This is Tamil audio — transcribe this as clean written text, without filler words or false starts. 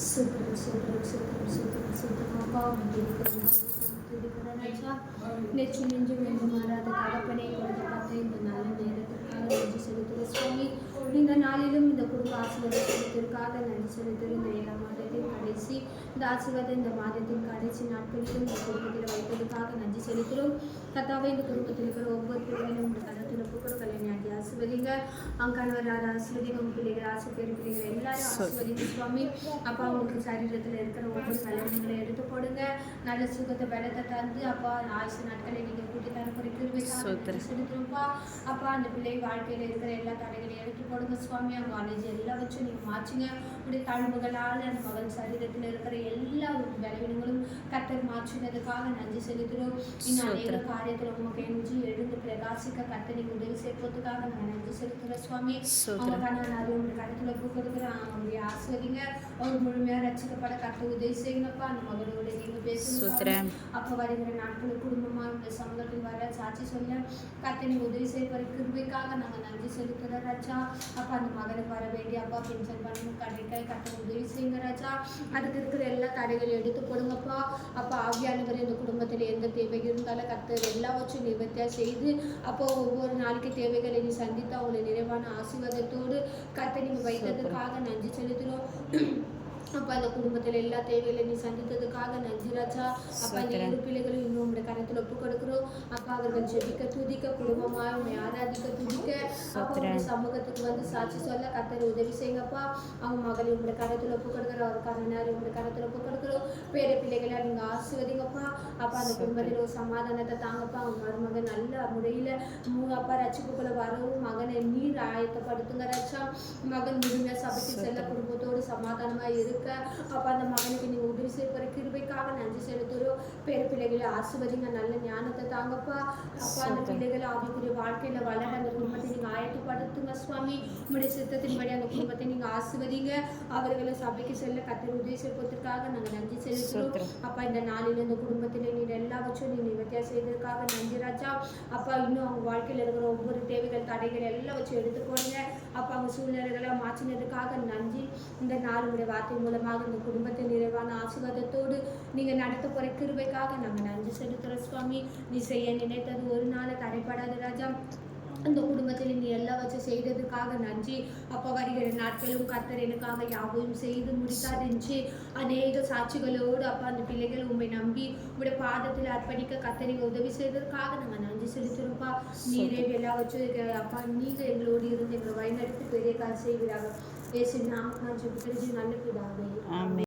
Super super super super super அப்பா நெச்சு நெஞ்சு வேண்டும் மாறாத தகப்பனை கொடுத்த பார்த்து இந்த நல்ல நேரத்திற்காக நன்றி செலுத்துகிற சுவாமி. இந்த நாளிலும் இந்த குடும்ப ஆசீர்வாதத்திற்காக நன்றி செலுத்துகிற இந்த 7ஆம் மாதத்தின் கடைசி இந்த ஆசீர்வாதம் இந்த மாதத்தின் கடைசி நாட்களிலும் இந்த குடும்பத்தில் வைப்பதற்காக நன்றி செலுத்துகிறோம். கர்த்தாவே, இந்த குடும்பத்தில் இருக்கிற ஒவ்வொரு பிள்ளைகளும் இந்த கருத்தில் ஒப்புக்கொடு கல்யாணி ஆசீர்வதிங்க. அங்கன்வராத ஆசீர்வதிங்க. உங்க பிள்ளைகள் ஆசை பேர் பிள்ளைகள் எல்லாரும் ஆசீர்வதிங்க சுவாமி. அப்பா, உங்களுக்கு சரீரத்தில் இருக்கிற ஒவ்வொரு கல்யாணங்களை எடுத்து போடுங்க. நல்ல சுகத்தை பலத்தை தந்து அப்பா ஆயுசு நாட்களை நீங்கள் கூட்டி தர செலுத்துறோம்ப்பா. அப்பா, அந்த பிள்ளை வாழ்க்கையில் இருக்கிற எல்லா தடைகளையும் எடுத்து போடுங்க சுவாமி. அவங்க அலைஞ்சி எல்லாம் வச்சு நீங்கள் மாற்றுங்க. உடைய தழும்புகளால் அந்த மகன் சரீரத்தில் இருக்கிற எல்லா பலவீனங்களும் கர்த்தர் மாற்றினதுக்காக நன்றி செலுத்துகிறோம். இன்னும் அநேக காரியத்தில் உங்களுக்கு எஞ்சி எழுந்து பிரகாசிக்க கர்த்தர் நீங்கள் உதவி செய்வதற்காக நாங்கள் நன்றி செலுத்துகிறோம் சுவாமி. அவங்களுக்கான நான் உங்களுடைய கருத்தில் ஒப்பு கொடுக்குறேன். அவங்களுடைய ஆசிரியங்க அவர் முழுமையாக ரசிக்கப்பட கர்த்தர் உதவி செய்யணும்ப்பா. அந்த மகளோட நீங்கள் பேசணும். அப்போ வருகிற நாட்கள் குடும்பமாக இந்த சமூகத்தில் வர சாட்சி சொல்ல கர்த்தர் நீங்கள் உதவி செய்வதற்கு கிருபைக்காக நாங்கள் நன்றி செலுத்துகிற ராஜா. அப்பா, அந்த மகனுக்கு வர வேண்டிய அப்பா பென்ஷன் பண்ணணும் கிடைக்க கர்த்தர் உதவி செய்யுங்க ராஜா. அதுக்கு இருக்கிற எல்லா தடைகளையும் எடுத்து போடுங்கப்பா. அப்போ ஆவியானவர் இந்த குடும்பத்தில் எந்த தேவை இருந்தாலும் கர்த்தர் எல்லாவற்றும் நிவர்த்தியாக செய்து அப்போ ஒவ்வொரு நாளைக்கு தேவைகளை நீ சந்தித்து அவங்களை நிறைவான ஆசீர்வாதத்தோடு கர்த்தர் நீங்கள் வைத்ததுக்காக நன்றி செலுத்துகிறோம். அப்பா, அந்த குடும்பத்தில் எல்லா தேவைகளையும் நீ சந்தித்ததுக்காக நன்றி ராஜா. அப்பா, இந்த 7 பிள்ளைகளும் இன்னும் உங்களுடைய கரத்தில் ஒப்பு கொடுக்குறோம். அப்பா, அவர்கள் ஜெபிக்க துதிக்க குடும்பமாக உண்மை ஆராதிக்க துதிக்க அப்பா உங்களுடைய சமூகத்துக்கு வந்து சாட்சி சொல்ல கர்த்தர் உதவி செய்யுங்கப்பா. அவங்க மகளை உங்களுடைய கரத்தில் ஒப்பு கொடுக்குறோம். அவருக்கான நேரம் உங்களுடைய கரத்தில் ஒப்பு கொடுக்குறோம். பேர பிள்ளைகளை நீங்கள் ஆசீர்வதிங்கப்பா. அப்பா, அந்த குடும்பத்தில் ஒரு சமாதானத்தை தாங்கப்பா. அவங்க மருமகன் நல்ல முறையில் அப்பா ரட்சிப்புக்குள்ள வரவும் மகனை நீர் ஆயத்தப்படுத்துங்க ராஜா. மகன் முழுமையாக சபைக்கு செல்ல குடும்பத்தோடு சமாதானமாக இருக்க அப்பா அந்த மகனுக்கு நீங்கள் உதவி செய்ய கிருபைக்காக நன்றி செலுத்துகிறோம். பேர பிள்ளைகளை ஆசீர்வதிங்க. நல்ல ஞானத்தை தாங்கப்பா. அப்பா, அந்த பிள்ளைகளை ஆவிக்குரிய வாழ்க்கையில் வளர அந்த குடும்பத்தை நீங்கள் ஆயத்தப்படுத்துங்க சுவாமி. உங்களுடைய சித்தத்தின்படி அந்த குடும்பத்தை நீங்கள் ஆசீர்வதிங்க. அவர்களை சபைக்கு செல்ல கர்த்தர் உதவி செய்வதற்காக நாங்கள் நன்றி செலுத்துகிறோம். அப்பா, இந்த நாளில் இந்த குடும்பத்தில் நீங்கள் எல்லாவற்றும் நீங்கள் நிவர்த்தியாக செய்ததற்காக நன்றி ராஜா. அப்பா, இன்னும் அவங்க வாழ்க்கையில் இருக்கிற ஒவ்வொரு தேவைகள் தடைகள் எல்லாம் வச்சு எடுத்து போடுங்க. அப்பா, அவங்க சூழ்நிலைகளை மாற்றினதுக்காக நன்றி. இந்த நாளுடைய வார்த்தை மூலமாக இந்த குடும்பத்தை நிறைவான ஆசீர்வாதத்தோடு நீங்கள் நடத்த போகிற கிருபைக்காக நாங்கள் நன்றி செலுத்துகிறோம் சுவாமி. நீ செய்ய நினைத்தது ஒரு நாள் தடைப்படாத ராஜா. அந்த குடும்பத்தில் நீ எல்லாம் வச்சு செய்ததுக்காக நன்றி. அப்போ வருகிற நாட்களும் கர்த்தர் எனக்காக யாவையும் செய்து முடித்தாருந்துச்சு. அநேக சாட்சிகளோடு அப்பா அந்த பிள்ளைகள் உண்மை நம்பி உங்களுடைய பாதத்தில் அர்ப்பணிக்க கர்த்தர் நீங்கள் உதவி செய்ததுக்காக நாங்கள் நன்றி செலுத்துகிறோம்ப்பா. நீரே எல்லாம் வச்சு அப்பா நீங்கள் எங்களோடு இருந்து எங்களை வழிநடத்தி பெரிய கால் செய்கிறாங்க. இயேசு நாம ஜெபிக்கிறேன் நல்ல பிதாவே.